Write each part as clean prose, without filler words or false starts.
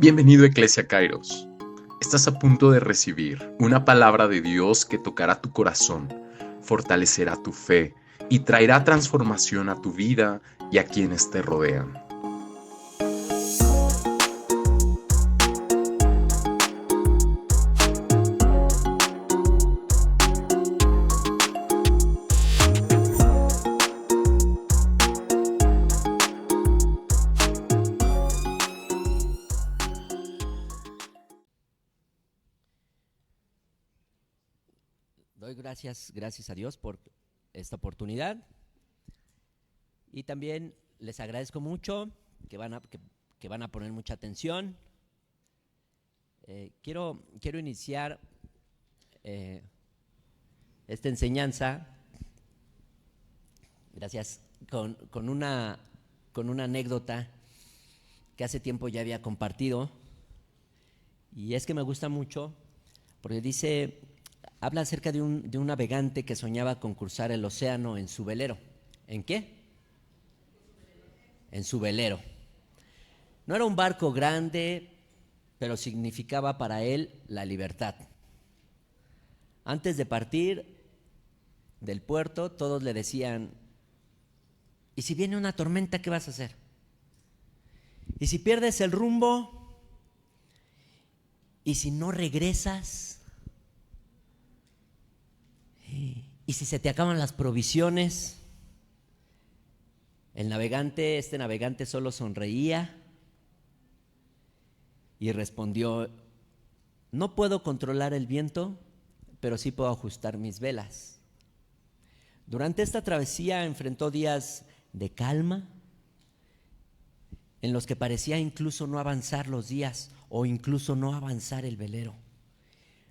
Bienvenido a Eclesia Kairos. Estás a punto de recibir una palabra de Dios que tocará tu corazón, fortalecerá tu fe y traerá transformación a tu vida y a quienes te rodean. Doy gracias a Dios por esta oportunidad y también les agradezco mucho que van a poner mucha atención. Quiero iniciar esta enseñanza, gracias, con una anécdota que hace tiempo ya había compartido, y es que me gusta mucho porque habla acerca de un navegante que soñaba con cruzar el océano en su velero. ¿En qué? En su velero. No era un barco grande, pero significaba para él la libertad. Antes de partir del puerto, todos le decían: ¿y si viene una tormenta, qué vas a hacer? ¿Y si pierdes el rumbo? ¿Y si no regresas? ¿Y si se te acaban las provisiones? Este navegante solo sonreía y respondió: no puedo controlar el viento, pero sí puedo ajustar mis velas. Durante esta travesía enfrentó días de calma, en los que parecía incluso no avanzar los días o incluso no avanzar el velero.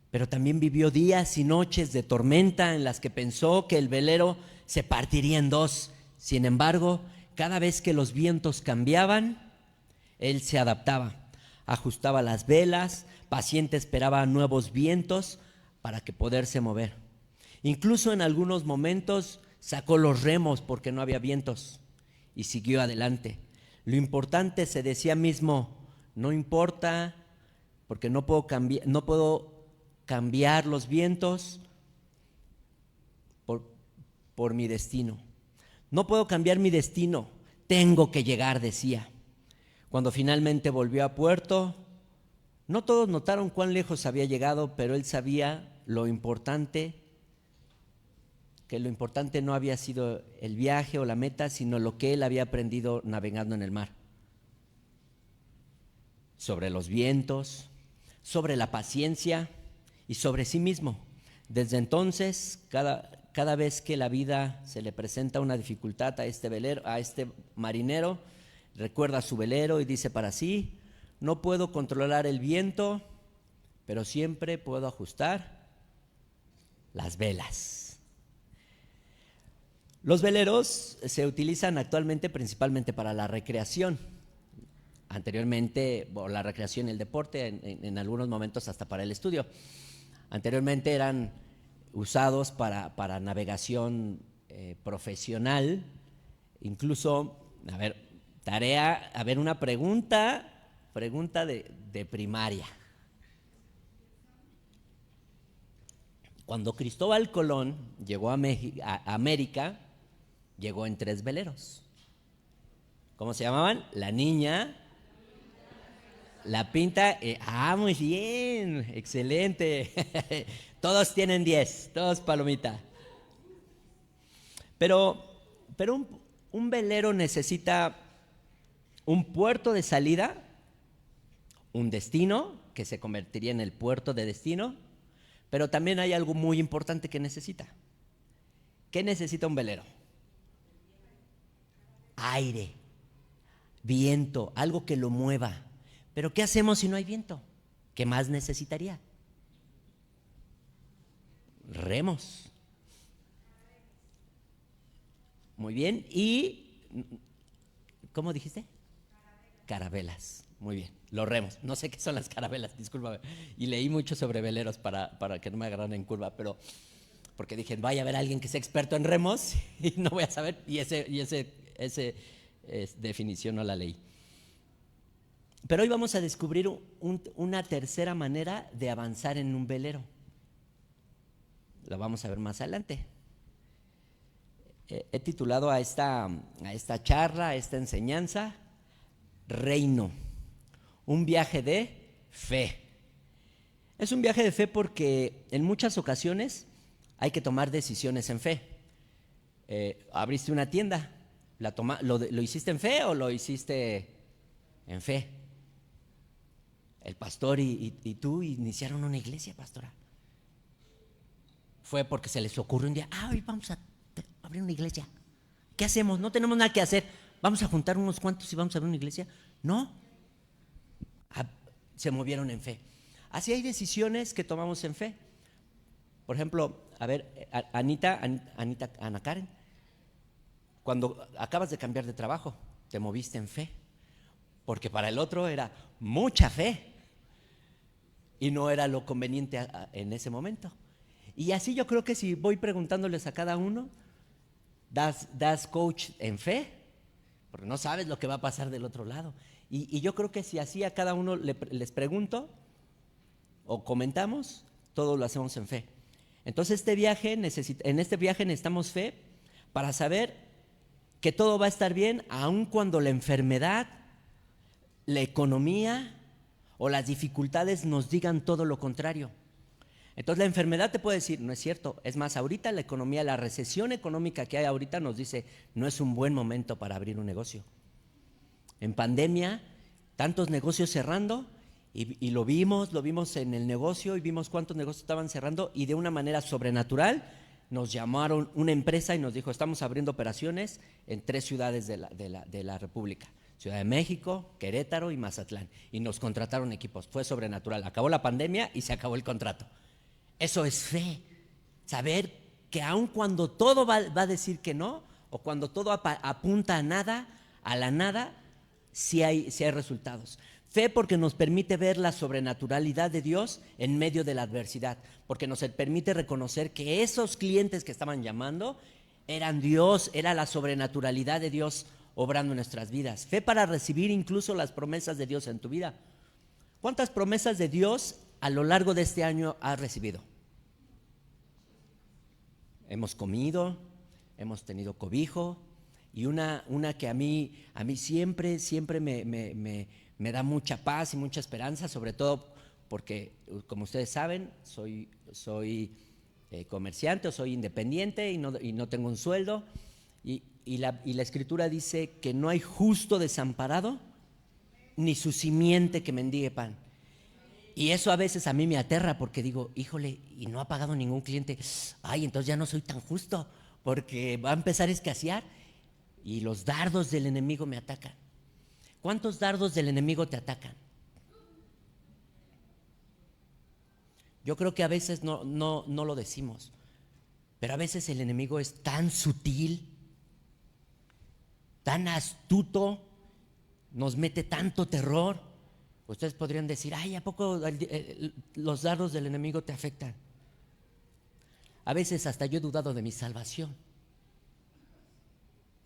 Pero también vivió días y noches de tormenta en las que pensó que el velero se partiría en dos. Sin embargo, cada vez que los vientos cambiaban, él se adaptaba, ajustaba las velas, paciente esperaba nuevos vientos para que poderse mover. Incluso en algunos momentos sacó los remos porque no había vientos y siguió adelante. Lo importante, se decía mismo, no importa, porque no puedo cambiar los vientos por mi destino. No puedo cambiar mi destino, tengo que llegar, decía. Cuando finalmente volvió a puerto, no todos notaron cuán lejos había llegado, pero él sabía que lo importante no había sido el viaje o la meta, sino lo que él había aprendido navegando en el mar. Sobre los vientos, sobre la paciencia y sobre sí mismo. Desde entonces, cada vez que la vida se le presenta una dificultad a este marinero, recuerda su velero y dice para sí: no puedo controlar el viento, pero siempre puedo ajustar las velas. Los veleros se utilizan actualmente principalmente para la recreación. Anteriormente, la recreación y el deporte, en algunos momentos hasta para el estudio. Anteriormente eran usados para navegación profesional. Incluso, una pregunta de primaria. Cuando Cristóbal Colón llegó a América, llegó en 3 veleros. ¿Cómo se llamaban? La Niña, La Pinta. Muy bien, excelente. Todos tienen 10, todos palomita. Pero un velero necesita un puerto de salida, un destino que se convertiría en el puerto de destino, pero también hay algo muy importante que necesita. ¿Qué necesita un velero? Aire, viento, algo que lo mueva. Pero ¿qué hacemos si no hay viento? ¿Qué más necesitaría? Remos. Muy bien. ¿Y cómo dijiste? Carabelas. Muy bien. Los remos. No sé qué son las carabelas, discúlpame. Y leí mucho sobre veleros para que no me agarraran en curva, pero porque dije, vaya a haber alguien que sea experto en remos y no voy a saber. Y esa definición no la leí. Pero hoy vamos a descubrir una tercera manera de avanzar en un velero. Lo vamos a ver más adelante. He titulado a esta charla, a esta enseñanza, Reino, un viaje de fe. Es un viaje de fe porque en muchas ocasiones hay que tomar decisiones en fe. Abriste una tienda, ¿lo hiciste en fe o lo hiciste en fe? El pastor y tú iniciaron una iglesia, pastora. Fue porque se les ocurrió un día, hoy vamos a abrir una iglesia. ¿Qué hacemos? No tenemos nada que hacer. ¿Vamos a juntar unos cuantos y vamos a abrir una iglesia? No. Se movieron en fe. Así hay decisiones que tomamos en fe. Por ejemplo, Ana Karen, cuando acabas de cambiar de trabajo, te moviste en fe. Porque para el otro era mucha fe y no era lo conveniente en ese momento. Y así yo creo que si voy preguntándoles a cada uno, das coach en fe, porque no sabes lo que va a pasar del otro lado. Y yo creo que si así a cada uno les pregunto o comentamos, todo lo hacemos en fe. Entonces en este viaje necesitamos fe para saber que todo va a estar bien, aun cuando la enfermedad, la economía o las dificultades nos digan todo lo contrario. Entonces la enfermedad te puede decir, no es cierto. Es más, ahorita la economía, la recesión económica que hay ahorita nos dice, no es un buen momento para abrir un negocio. En pandemia, tantos negocios cerrando y lo vimos en el negocio y vimos cuántos negocios estaban cerrando y de una manera sobrenatural nos llamaron una empresa y nos dijo, estamos abriendo operaciones en 3 ciudades de la República. Ciudad de México, Querétaro y Mazatlán. Y nos contrataron equipos, fue sobrenatural. Acabó la pandemia y se acabó el contrato. Eso es fe, saber que aun cuando todo va a decir que no, o cuando todo apunta a la nada, sí hay resultados. Fe porque nos permite ver la sobrenaturalidad de Dios en medio de la adversidad, porque nos permite reconocer que esos clientes que estaban llamando eran Dios, era la sobrenaturalidad de Dios obrando en nuestras vidas. Fe para recibir incluso las promesas de Dios en tu vida. ¿Cuántas promesas de Dios a lo largo de este año has recibido? Hemos comido, hemos tenido cobijo y una que a mí siempre me da mucha paz y mucha esperanza, sobre todo porque, como ustedes saben, soy comerciante o soy independiente y no tengo un sueldo y la Escritura dice que no hay justo desamparado ni su simiente que mendigue pan. Y eso a veces a mí me aterra porque digo, híjole, y no ha pagado ningún cliente. Ay, entonces ya no soy tan justo porque va a empezar a escasear y los dardos del enemigo me atacan. ¿Cuántos dardos del enemigo te atacan? Yo creo que a veces no lo decimos, pero a veces el enemigo es tan sutil, tan astuto, nos mete tanto terror. Ustedes podrían decir, ay, ¿a poco los dardos del enemigo te afectan? A veces hasta yo he dudado de mi salvación.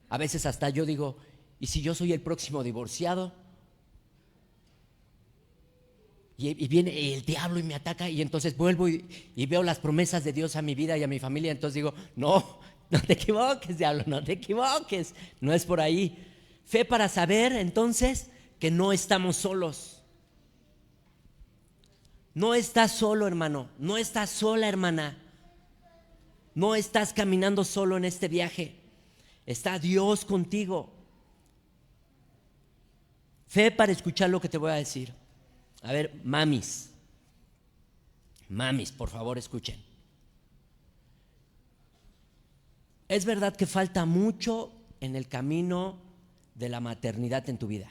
A veces hasta yo digo, ¿y si yo soy el próximo divorciado? Y viene el diablo y me ataca y entonces vuelvo y veo las promesas de Dios a mi vida y a mi familia. Entonces digo, no te equivoques, diablo, no te equivoques. No es por ahí. Fe para saber entonces que no estamos solos. No estás solo, hermano, no estás sola, hermana. No estás caminando solo en este viaje. Está Dios contigo. Fe para escuchar lo que te voy a decir. A ver, mamis, por favor, escuchen. Es verdad que falta mucho en el camino de la maternidad en tu vida.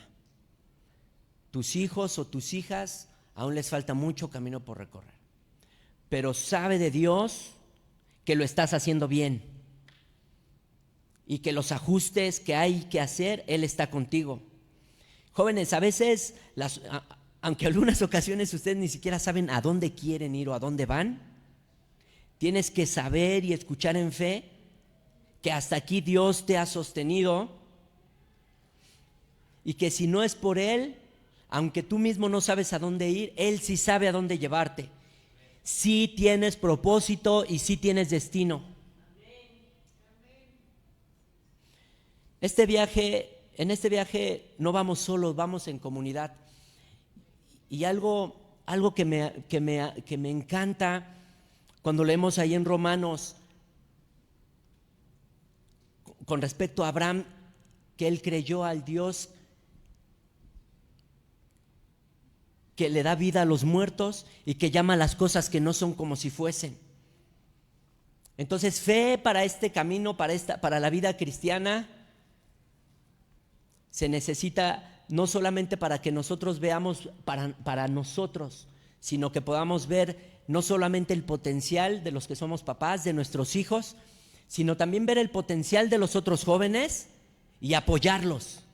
Tus hijos o tus hijas aún les falta mucho camino por recorrer, pero sabe de Dios que lo estás haciendo bien y que los ajustes que hay que hacer, Él está contigo. Jóvenes, a veces, aunque en algunas ocasiones ustedes ni siquiera saben a dónde quieren ir o a dónde van, tienes que saber y escuchar en fe que hasta aquí Dios te ha sostenido y que si no es por Él, Aunque tú mismo no sabes a dónde ir, Él sí sabe a dónde llevarte. Sí tienes propósito y sí tienes destino. En este viaje no vamos solos, vamos en comunidad. Y algo que me encanta cuando leemos ahí en Romanos con respecto a Abraham, que él creyó al Dios que le da vida a los muertos y que llama las cosas que no son como si fuesen. Entonces, fe para este camino, para la vida cristiana, se necesita no solamente para que nosotros veamos para nosotros, sino que podamos ver no solamente el potencial de los que somos papás, de nuestros hijos, sino también ver el potencial de los otros jóvenes y apoyarlos.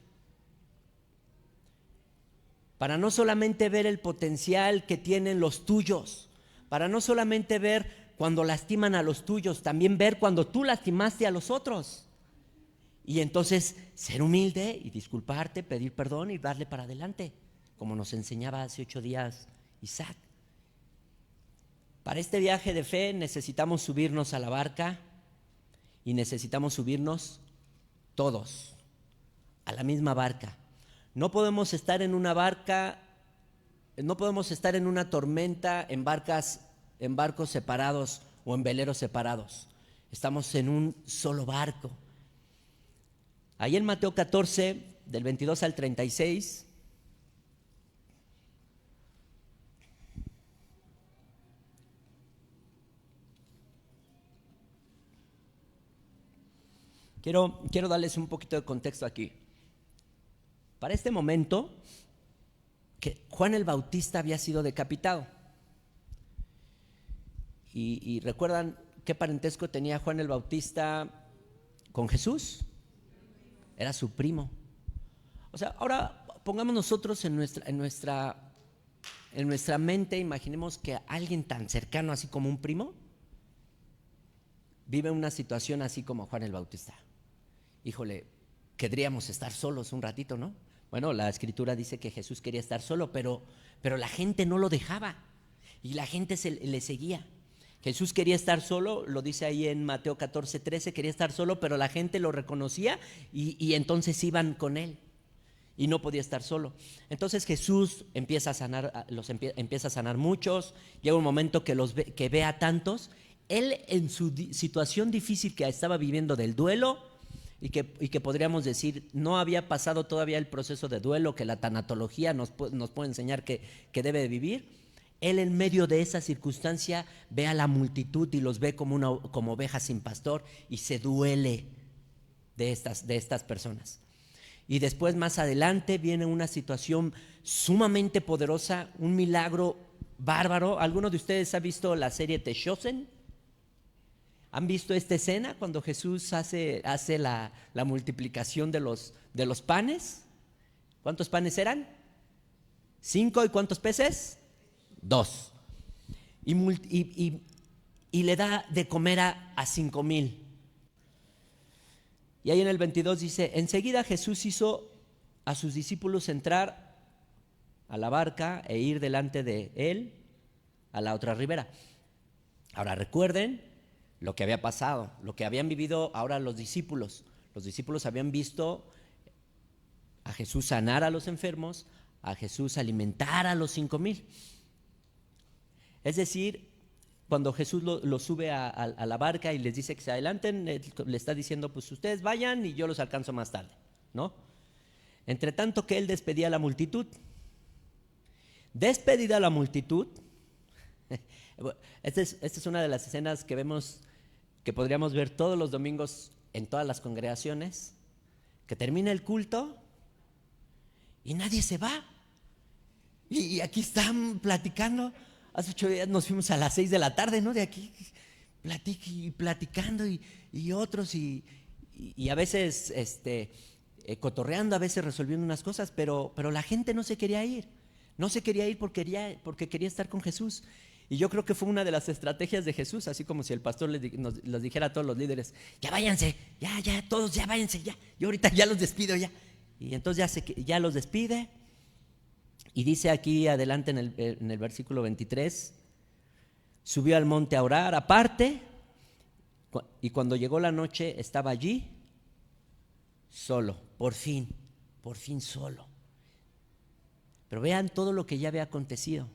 Para no solamente ver el potencial que tienen los tuyos, para no solamente ver cuando lastiman a los tuyos, también ver cuando tú lastimaste a los otros. Y entonces ser humilde y disculparte, pedir perdón y darle para adelante, como nos enseñaba hace 8 días Isaac. Para este viaje de fe necesitamos subirnos a la barca y necesitamos subirnos todos a la misma barca. No podemos estar en una barca, no podemos estar en una tormenta en barcos separados o en veleros separados. Estamos en un solo barco. Ahí en Mateo 14, del 22 al 36, quiero darles un poquito de contexto aquí. Para este momento, que Juan el Bautista había sido decapitado. Y ¿recuerdan qué parentesco tenía Juan el Bautista con Jesús? Era su primo. O sea, ahora pongamos nosotros en nuestra mente, imaginemos que alguien tan cercano así como un primo vive una situación así como Juan el Bautista. Híjole, querríamos estar solos un ratito, ¿no? Bueno, la Escritura dice que Jesús quería estar solo, pero la gente no lo dejaba y la gente le seguía. Jesús quería estar solo, lo dice ahí en Mateo 14, 13, quería estar solo, pero la gente lo reconocía y entonces iban con él y no podía estar solo. Entonces Jesús empieza a sanar muchos, llega un momento que ve a tantos. Él, en su situación difícil que estaba viviendo del duelo, y que podríamos decir no había pasado todavía el proceso de duelo que la tanatología nos puede enseñar que debe de vivir. Él, en medio de esa circunstancia, ve a la multitud y los ve como ovejas sin pastor y se duele de estas personas. Y después, más adelante, viene una situación sumamente poderosa, un milagro bárbaro. ¿Alguno de ustedes ha visto la serie The Chosen? ¿Han visto esta escena cuando Jesús hace la multiplicación de los panes? ¿Cuántos panes eran? 5. ¿Y cuántos peces? 2. Y le da de comer a 5,000. Y ahí en el 22 dice: enseguida Jesús hizo a sus discípulos entrar a la barca e ir delante de él a la otra ribera. Ahora recuerden lo que había pasado, lo que habían vivido ahora los discípulos. Los discípulos habían visto a Jesús sanar a los enfermos, a Jesús alimentar a los 5,000. Es decir, cuando Jesús lo sube a la barca y les dice que se adelanten, le está diciendo: pues ustedes vayan y yo los alcanzo más tarde, ¿no? Entre tanto que él despedía a la multitud. Despedida la multitud, esta es una de las escenas que vemos, que podríamos ver todos los domingos en todas las congregaciones, que termina el culto y nadie se va. Y aquí están platicando. Hace 8 días nos fuimos a las 6 de la tarde, ¿no? De aquí platicando y otros y a veces cotorreando, a veces resolviendo unas cosas, pero la gente no se quería ir. No se quería ir porque quería estar con Jesús. Y yo creo que fue una de las estrategias de Jesús, así como si el pastor les dijera a todos los líderes: ya váyanse, ya, todos ya váyanse, ya. Yo ahorita ya los despido ya. Y entonces ya los despide Y dice aquí adelante en el versículo 23, subió al monte a orar aparte, y cuando llegó la noche estaba allí solo, por fin solo. Pero vean todo lo que ya había acontecido.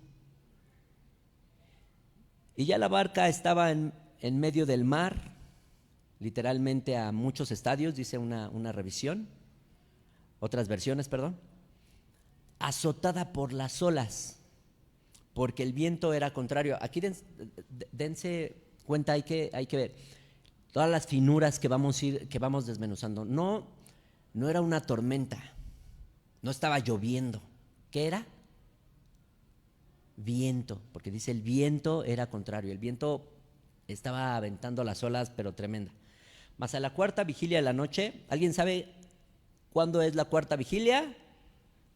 Y ya la barca estaba en medio del mar, literalmente a muchos estadios, dice una revisión, otras versiones, perdón, azotada por las olas, porque el viento era contrario. Aquí dense cuenta, hay que ver todas las finuras que vamos desmenuzando. No era una tormenta, no estaba lloviendo. ¿Qué era? Viento, porque dice el viento era contrario. El viento estaba aventando las olas, pero tremenda. Mas a la cuarta vigilia de la noche, ¿alguien sabe cuándo es la cuarta vigilia?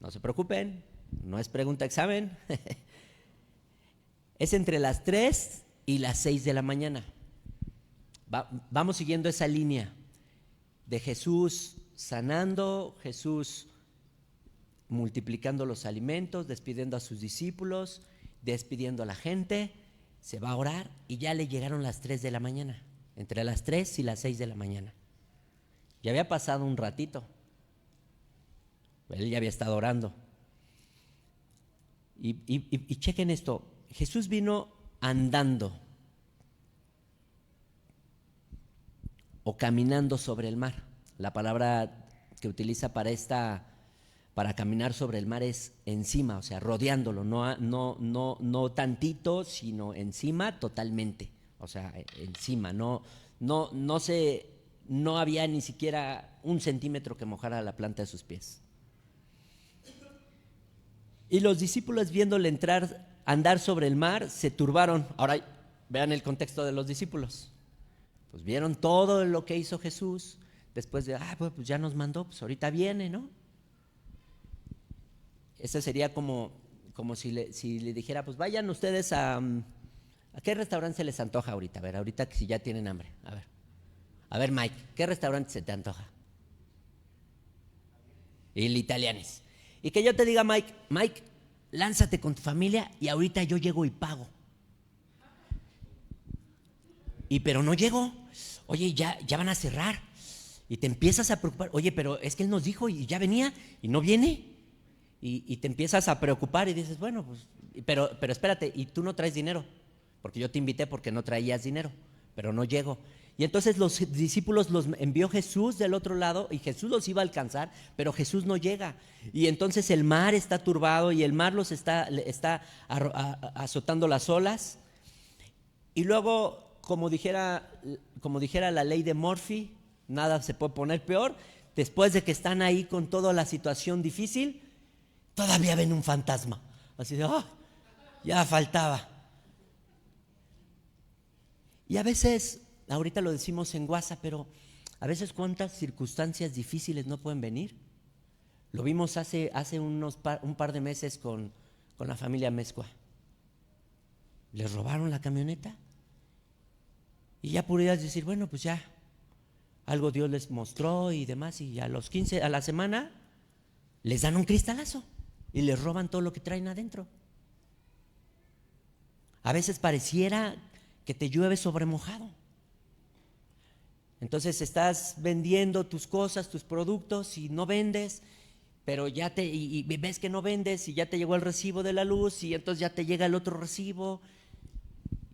No se preocupen, no es pregunta examen. Es entre las 3 y las 6 de la mañana. Vamos siguiendo esa línea de Jesús sanando, Jesús multiplicando los alimentos, despidiendo a sus discípulos, despidiendo a la gente. Se va a orar y ya le llegaron las 3 de la mañana, entre las 3 y las 6 de la mañana. Ya había pasado un ratito. Él ya había estado orando. Y chequen esto, Jesús vino andando o caminando sobre el mar. La palabra que utiliza para caminar sobre el mar es encima, o sea, rodeándolo, no tantito, sino encima totalmente, o sea, encima, no había ni siquiera un centímetro que mojara la planta de sus pies. Y los discípulos, viéndole andar sobre el mar, se turbaron. Ahora vean el contexto de los discípulos. Pues vieron todo lo que hizo Jesús. Después de, pues ya nos mandó, pues ahorita viene, ¿no? Eso sería como si le dijera, pues vayan ustedes ¿a qué restaurante se les antoja ahorita? A ver, ahorita si ya tienen hambre. A ver, Mike, ¿qué restaurante se te antoja? El Italianes. Y que yo te diga, Mike, lánzate con tu familia y ahorita yo llego y pago. Pero no llego. Oye, ya van a cerrar. Y te empiezas a preocupar. Oye, pero es que él nos dijo y ya venía y no viene. Y te empiezas a preocupar y dices, bueno, pues, pero espérate, y tú no traes dinero, porque yo te invité porque no traías dinero, pero no llego. Y entonces los discípulos los envió Jesús del otro lado y Jesús los iba a alcanzar, pero Jesús no llega. Y entonces el mar está turbado y el mar los está azotando las olas. Y luego, como dijera la ley de Murphy, nada se puede poner peor. Después de que están ahí con toda la situación difícil, todavía ven un fantasma. Así de, ya faltaba. Y a veces, ahorita lo decimos en WhatsApp, pero a veces cuántas circunstancias difíciles no pueden venir. Lo vimos hace un par de meses con la familia Mezcua. Les robaron la camioneta y ya podrías decir, bueno, pues ya algo Dios les mostró y demás, y a la semana les dan un cristalazo y les roban todo lo que traen adentro. A veces pareciera que te llueve sobre mojado. Entonces estás vendiendo tus cosas, tus productos, y no vendes, pero y ves que no vendes y ya te llegó el recibo de la luz y entonces ya te llega el otro recibo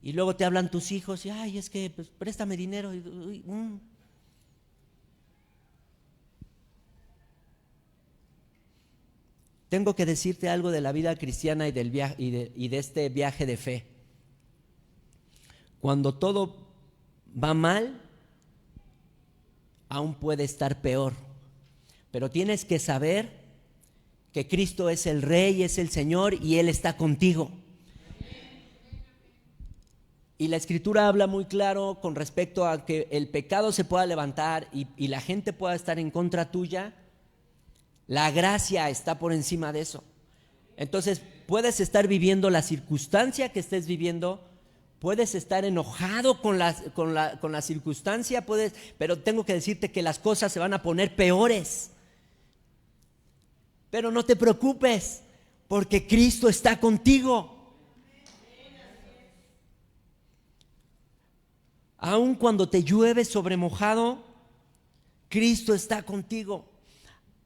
y luego te hablan tus hijos y es que pues, préstame dinero. Tengo que decirte algo de la vida cristiana y de este viaje de fe. Cuando todo va mal, aún puede estar peor, pero tienes que saber que Cristo es el Rey, es el Señor y Él está contigo. Y la Escritura habla muy claro con respecto a que el pecado se pueda levantar y la gente pueda estar en contra tuya. La gracia está por encima de eso. Entonces puedes estar viviendo la circunstancia que estés viviendo, puedes estar enojado con la circunstancia, pero tengo que decirte que las cosas se van a poner peores. Pero no te preocupes, porque Cristo está contigo. Aun cuando te llueve sobre mojado, Cristo está contigo.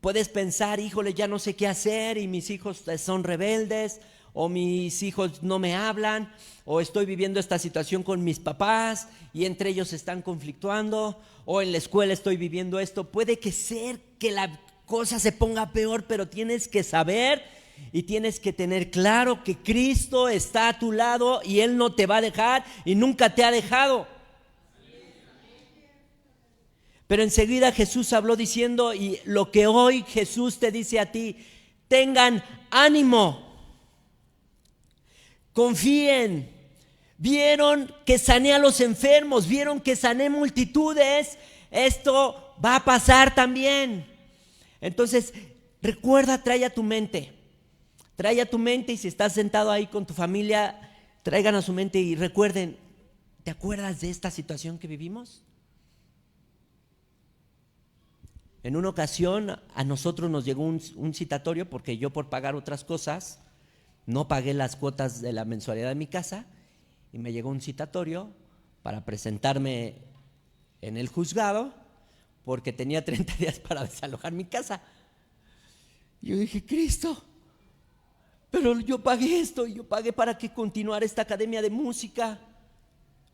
Puedes pensar, híjole, ya no sé qué hacer y mis hijos son rebeldes, o mis hijos no me hablan, o estoy viviendo esta situación con mis papás y entre ellos están conflictuando, o en la escuela estoy viviendo esto. Puede que ser que la cosa se ponga peor, pero tienes que saber y tienes que tener claro que Cristo está a tu lado y Él no te va a dejar y nunca te ha dejado. Pero enseguida Jesús habló diciendo, y lo que hoy Jesús te dice a ti: tengan ánimo, confíen. Vieron que sané a los enfermos, vieron que sané multitudes, esto va a pasar también. Entonces, recuerda, trae a tu mente y si estás sentado ahí con tu familia, traigan a su mente y recuerden, ¿te acuerdas de esta situación que vivimos? En una ocasión a nosotros nos llegó un citatorio porque yo, por pagar otras cosas, no pagué las cuotas de la mensualidad de mi casa y me llegó un citatorio para presentarme en el juzgado porque tenía 30 días para desalojar mi casa. Yo dije, Cristo, pero yo pagué esto, yo pagué para que continuara esta academia de música,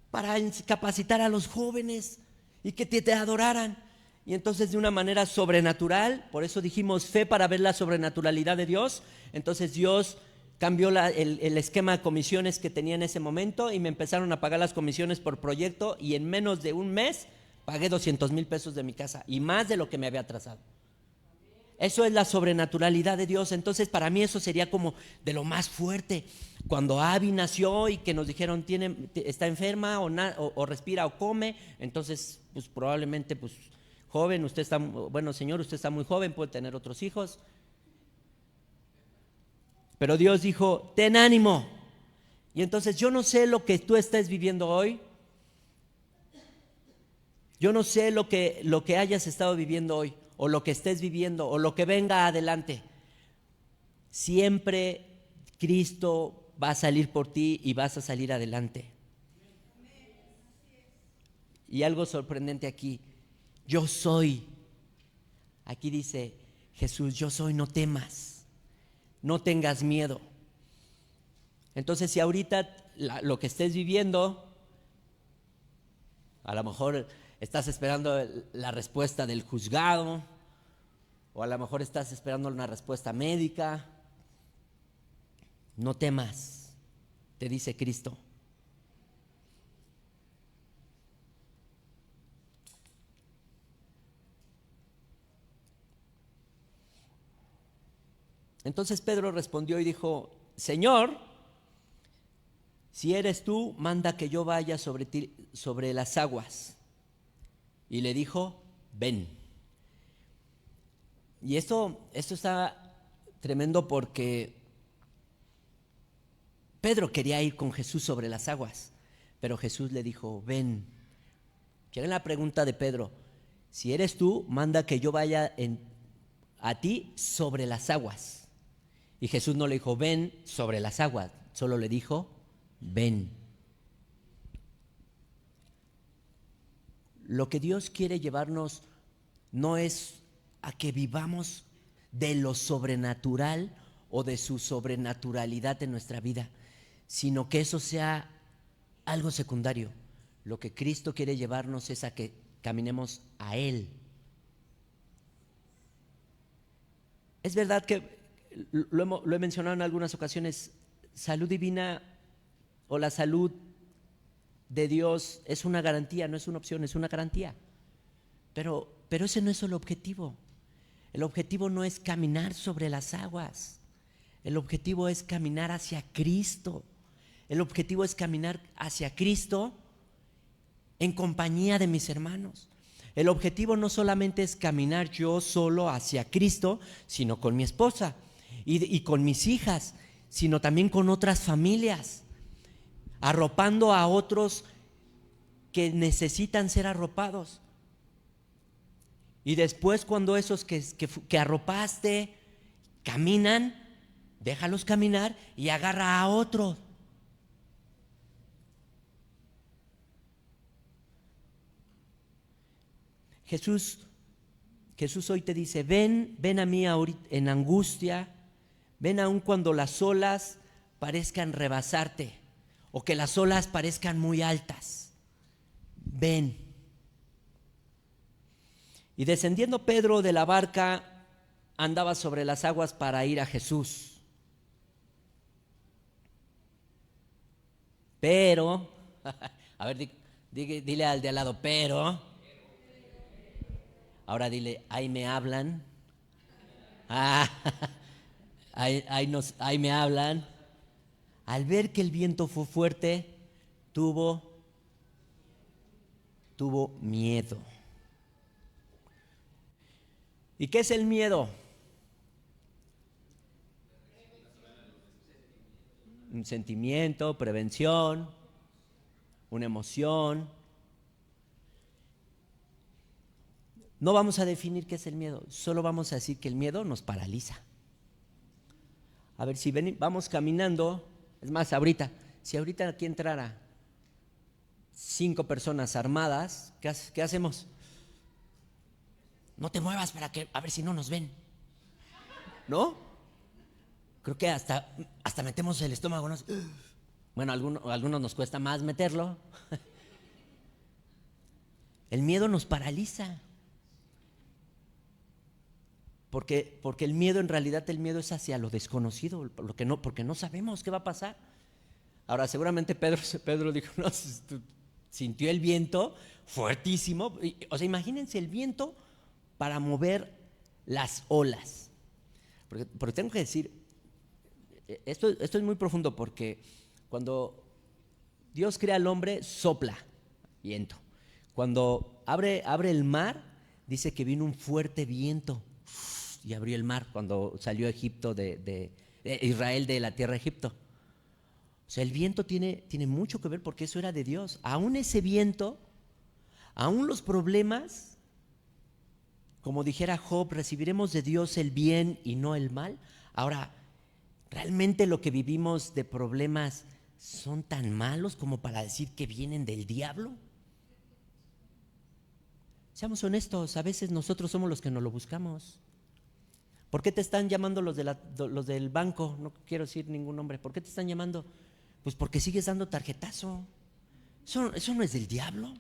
para capacitar a los jóvenes y que te adoraran. Y entonces, de una manera sobrenatural, por eso dijimos fe para ver la sobrenaturalidad de Dios, entonces Dios cambió el esquema de comisiones que tenía en ese momento y me empezaron a pagar las comisiones por proyecto, y en menos de un mes pagué 200,000 pesos de mi casa y más de lo que me había atrasado. Eso es la sobrenaturalidad de Dios. Entonces, para mí eso sería como de lo más fuerte. Cuando Abby nació y que nos dijeron está enferma o respira o come, entonces pues probablemente pues joven, señor, usted está muy joven, puede tener otros hijos. Pero Dios dijo, ten ánimo. Y entonces yo no sé lo que tú estés viviendo hoy. Yo no sé lo que hayas estado viviendo hoy, o lo que estés viviendo, o lo que venga adelante. Siempre Cristo va a salir por ti y vas a salir adelante. Y algo sorprendente aquí, yo soy. Aquí dice Jesús, yo soy, no temas, no tengas miedo. Entonces, si ahorita lo que estés viviendo, a lo mejor estás esperando la respuesta del juzgado, o a lo mejor estás esperando una respuesta médica, no temas, te dice Cristo. Entonces Pedro respondió y dijo, Señor, si eres tú, manda que yo vaya sobre las aguas. Y le dijo, ven. Y esto está tremendo porque Pedro quería ir con Jesús sobre las aguas, pero Jesús le dijo, ven. ¿Quieren la pregunta de Pedro? Si eres tú, manda que yo vaya a ti sobre las aguas. Y Jesús no le dijo, ven sobre las aguas, solo le dijo, ven. Lo que Dios quiere llevarnos no es a que vivamos de lo sobrenatural o de su sobrenaturalidad en nuestra vida, sino que eso sea algo secundario. Lo que Cristo quiere llevarnos es a que caminemos a Él. Es verdad que lo he mencionado en algunas ocasiones, salud divina o la salud de Dios es una garantía, no es una opción, es una garantía. Pero ese no es el objetivo. El objetivo no es caminar sobre las aguas. El objetivo es caminar hacia Cristo. El objetivo es caminar hacia Cristo en compañía de mis hermanos. El objetivo no solamente es caminar yo solo hacia Cristo, sino con mi esposa y con mis hijas, sino también con otras familias, arropando a otros que necesitan ser arropados. Y después, cuando esos que arropaste caminan, déjalos caminar y agarra a otro. Jesús hoy te dice, ven a mí ahorita en angustia, ven aun cuando las olas parezcan rebasarte o que las olas parezcan muy altas. Ven. Y descendiendo Pedro de la barca, andaba sobre las aguas para ir a Jesús. Pero, a ver, dile al de al lado, pero. Ahora dile, ahí me hablan. Ah, ahí me hablan. Al ver que el viento fue fuerte, tuvo miedo. ¿Y qué es el miedo? Un sentimiento, prevención, una emoción. No vamos a definir qué es el miedo, solo vamos a decir que el miedo nos paraliza. A ver, si vamos caminando, es más, si ahorita aquí entrara 5 personas armadas, ¿qué hacemos? No te muevas a ver si no nos ven, ¿no? Creo que hasta metemos el estómago, ¿no? Bueno, a algunos nos cuesta más meterlo. El miedo nos paraliza. Porque el miedo, en realidad el miedo es hacia lo desconocido, porque no sabemos qué va a pasar. Ahora, seguramente Pedro dijo, no, sintió el viento fuertísimo. O sea, imagínense el viento para mover las olas. Porque tengo que decir, esto es muy profundo, porque cuando Dios crea al hombre, sopla viento. Cuando abre el mar, dice que vino un fuerte viento y abrió el mar cuando salió Egipto de Israel de la tierra de Egipto. O sea, el viento tiene mucho que ver, porque eso era de Dios. Aún ese viento, aún los problemas, como dijera Job, recibiremos de Dios el bien y no el mal. Ahora, ¿realmente lo que vivimos de problemas son tan malos como para decir que vienen del diablo? Seamos honestos, a veces nosotros somos los que nos lo buscamos. ¿Por qué te están llamando los del banco? No quiero decir ningún nombre. ¿Por qué te están llamando? Pues porque sigues dando tarjetazo. Eso no es del diablo.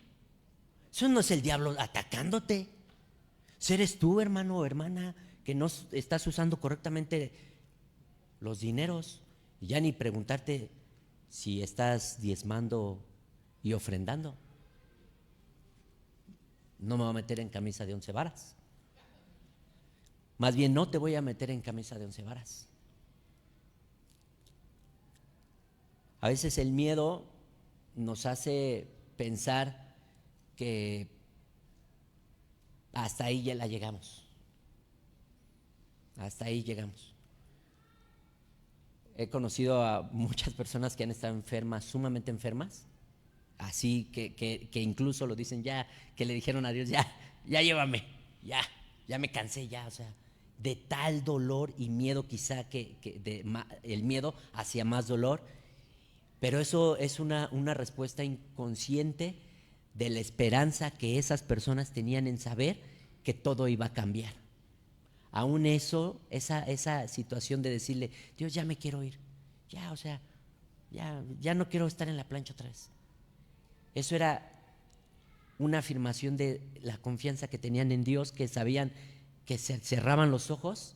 Eso no es el diablo atacándote. Si eres tú, hermano o hermana, que no estás usando correctamente los dineros, y ya ni preguntarte si estás diezmando y ofrendando. No me voy a meter en camisa de 11 varas. Más bien, no te voy a meter en camisa de 11 varas. A veces el miedo nos hace pensar que hasta ahí ya la llegamos. Hasta ahí llegamos. He conocido a muchas personas que han estado enfermas, sumamente enfermas, así que incluso lo dicen ya, que le dijeron a Dios, ya llévame, ya me cansé, ya, o sea, de tal dolor y miedo, quizá el miedo hacia más dolor. Pero eso es una respuesta inconsciente de la esperanza que esas personas tenían en saber que todo iba a cambiar. Aún esa situación de decirle, Dios, ya me quiero ir, ya, o sea, ya no quiero estar en la plancha otra vez. Eso era una afirmación de la confianza que tenían en Dios, que sabían que se cerraban los ojos,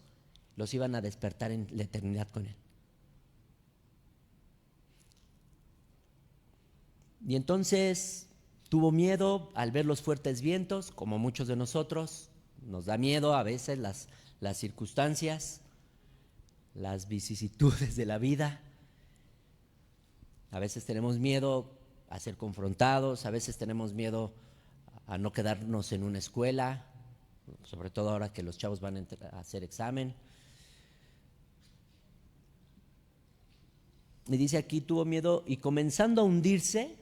los iban a despertar en la eternidad con Él. Y entonces tuvo miedo al ver los fuertes vientos, como muchos de nosotros. Nos da miedo a veces las circunstancias, las vicisitudes de la vida. A veces tenemos miedo a ser confrontados, a veces tenemos miedo a no quedarnos en una escuela, sobre todo ahora que los chavos van a hacer examen. Y dice aquí, tuvo miedo y comenzando a hundirse,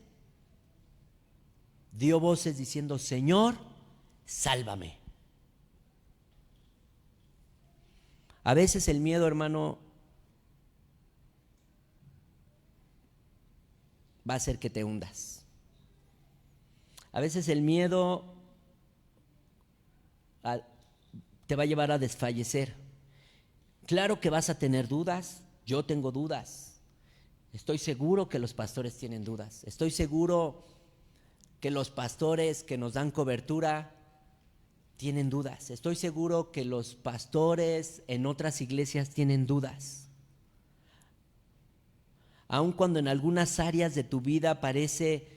dio voces diciendo, Señor, sálvame. A veces el miedo, hermano, va a hacer que te hundas. A veces el miedo te va a llevar a desfallecer. Claro que vas a tener dudas, yo tengo dudas. Estoy seguro que los pastores tienen dudas. Estoy seguro que los pastores que nos dan cobertura tienen dudas. Estoy seguro que los pastores en otras iglesias tienen dudas. Aun cuando en algunas áreas de tu vida parece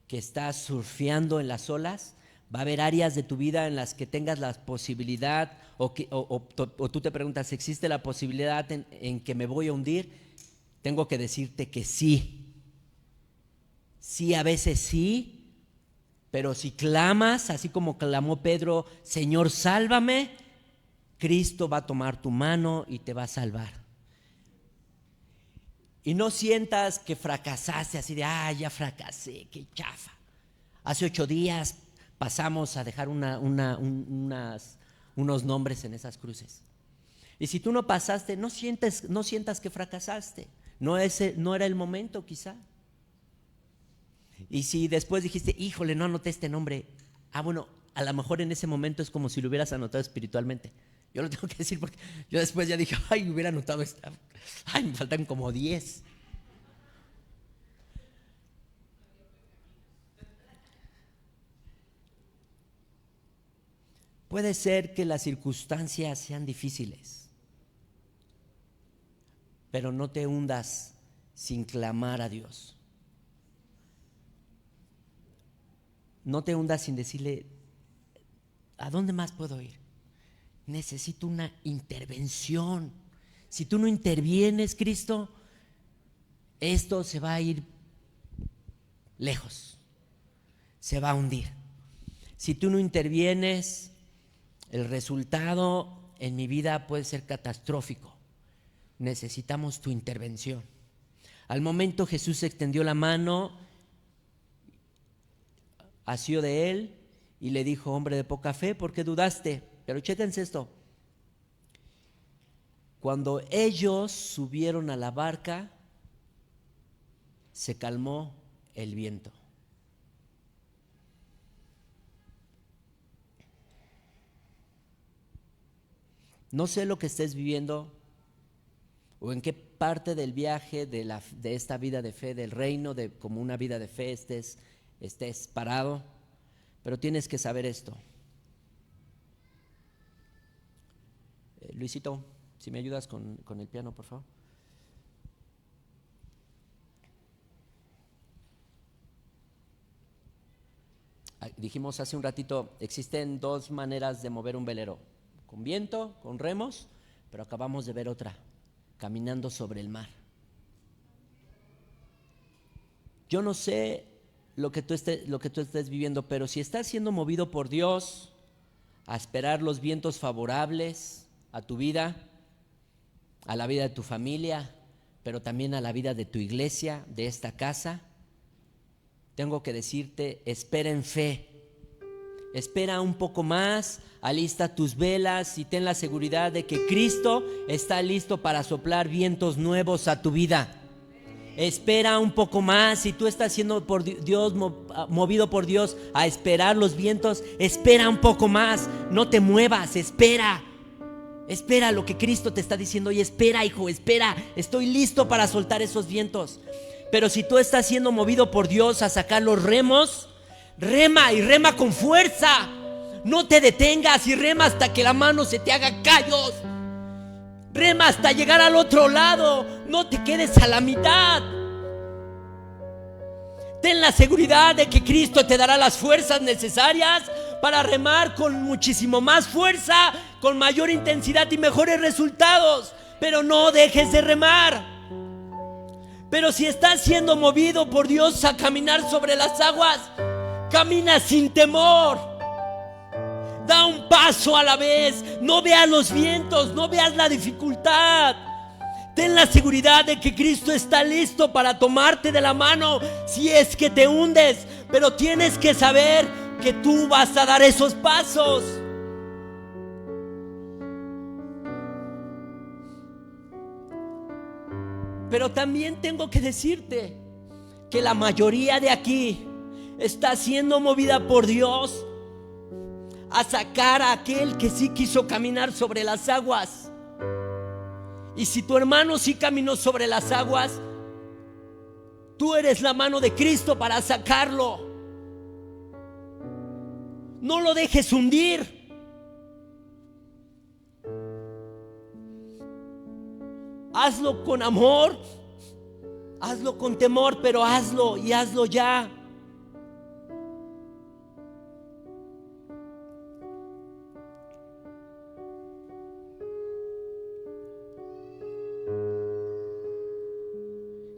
que estás surfeando en las olas, va a haber áreas de tu vida en las que tengas la posibilidad o tú te preguntas, ¿existe la posibilidad en que me voy a hundir? Tengo que decirte que sí. Sí, a veces sí, pero si clamas, así como clamó Pedro, Señor, sálvame, Cristo va a tomar tu mano y te va a salvar. Y no sientas que fracasaste así de, ya fracasé, qué chafa. Hace 8 días pasamos a dejar unos nombres en esas cruces. Y si tú no pasaste, no sientas que fracasaste. No era el momento quizá. Y si después dijiste, híjole, no anoté este nombre. Bueno, a lo mejor en ese momento es como si lo hubieras anotado espiritualmente. Yo lo tengo que decir porque yo después ya dije, hubiera anotado esta. Me faltan como 10. Puede ser que las circunstancias sean difíciles, pero no te hundas sin clamar a Dios. No te hundas sin decirle, ¿a dónde más puedo ir? Necesito una intervención. Si tú no intervienes, Cristo, esto se va a ir lejos, se va a hundir. Si tú no intervienes, el resultado en mi vida puede ser catastrófico. Necesitamos tu intervención. Al momento Jesús extendió la mano, asió de él y le dijo, hombre de poca fe, ¿por qué dudaste? Pero chéquense esto. Cuando ellos subieron a la barca, se calmó el viento. No sé lo que estés viviendo o en qué parte del viaje de esta vida de fe, del reino, como una vida de fe estés parado, pero tienes que saber esto. Luisito, si me ayudas con el piano, por favor. Dijimos hace un ratito, existen 2 maneras de mover un velero, con viento, con remos, pero acabamos de ver otra, caminando sobre el mar. Yo no sé lo que tú estés viviendo, pero si estás siendo movido por Dios a esperar los vientos favorables a tu vida, a la vida de tu familia, pero también a la vida de tu iglesia, de esta casa, tengo que decirte, espera en fe. Espera un poco más, alista tus velas y ten la seguridad de que Cristo está listo para soplar vientos nuevos a tu vida. Espera un poco más, si tú estás siendo por Dios, movido por Dios a esperar los vientos, espera un poco más, no te muevas, espera. Espera lo que Cristo te está diciendo. Oye, espera, hijo, espera, estoy listo para soltar esos vientos. Pero si tú estás siendo movido por Dios a sacar los remos, rema y rema con fuerza. No te detengas y rema hasta que la mano se te haga callos. Rema hasta llegar al otro lado. No te quedes a la mitad. Ten la seguridad de que Cristo te dará las fuerzas necesarias para remar con muchísimo más fuerza, con mayor intensidad y mejores resultados. Pero no dejes de remar. Pero si estás siendo movido por Dios a caminar sobre las aguas, camina sin temor. Da un paso a la vez. No veas los vientos, no veas la dificultad. Ten la seguridad de que Cristo está listo para tomarte de la mano si es que te hundes. Pero tienes que saber que tú vas a dar esos pasos. Pero también tengo que decirte, que la mayoría de aquí está siendo movida por Dios a sacar a aquel que sí quiso caminar sobre las aguas. Y si tu hermano sí caminó sobre las aguas, tú eres la mano de Cristo para sacarlo. No lo dejes hundir. Hazlo con amor, hazlo con temor, pero hazlo y hazlo ya.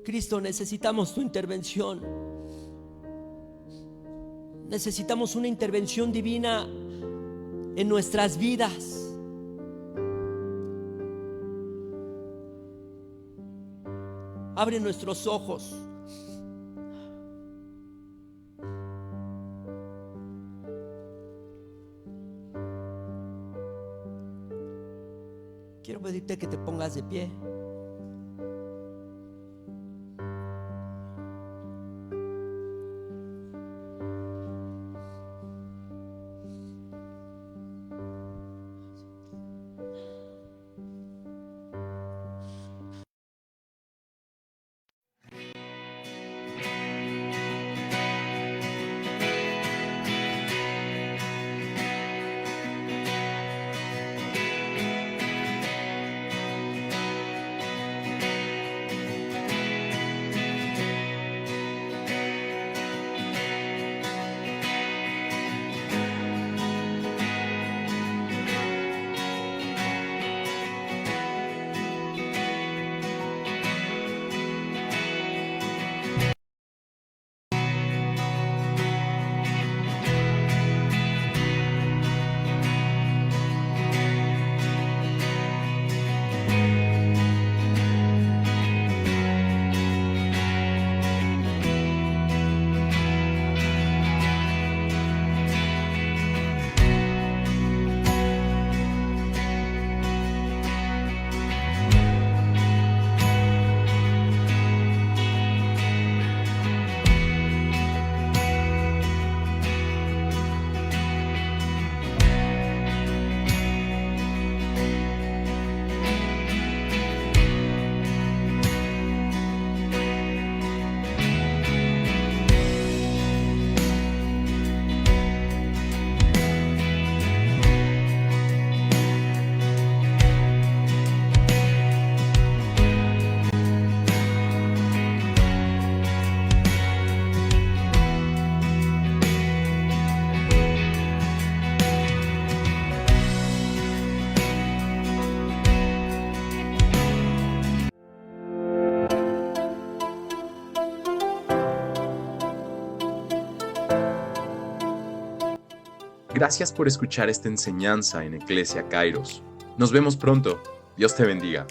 Cristo, necesitamos tu intervención. Necesitamos una intervención divina en nuestras vidas. Abre nuestros ojos. Quiero pedirte que te pongas de pie. Gracias por escuchar esta enseñanza en Iglesia Kairos. Nos vemos pronto. Dios te bendiga.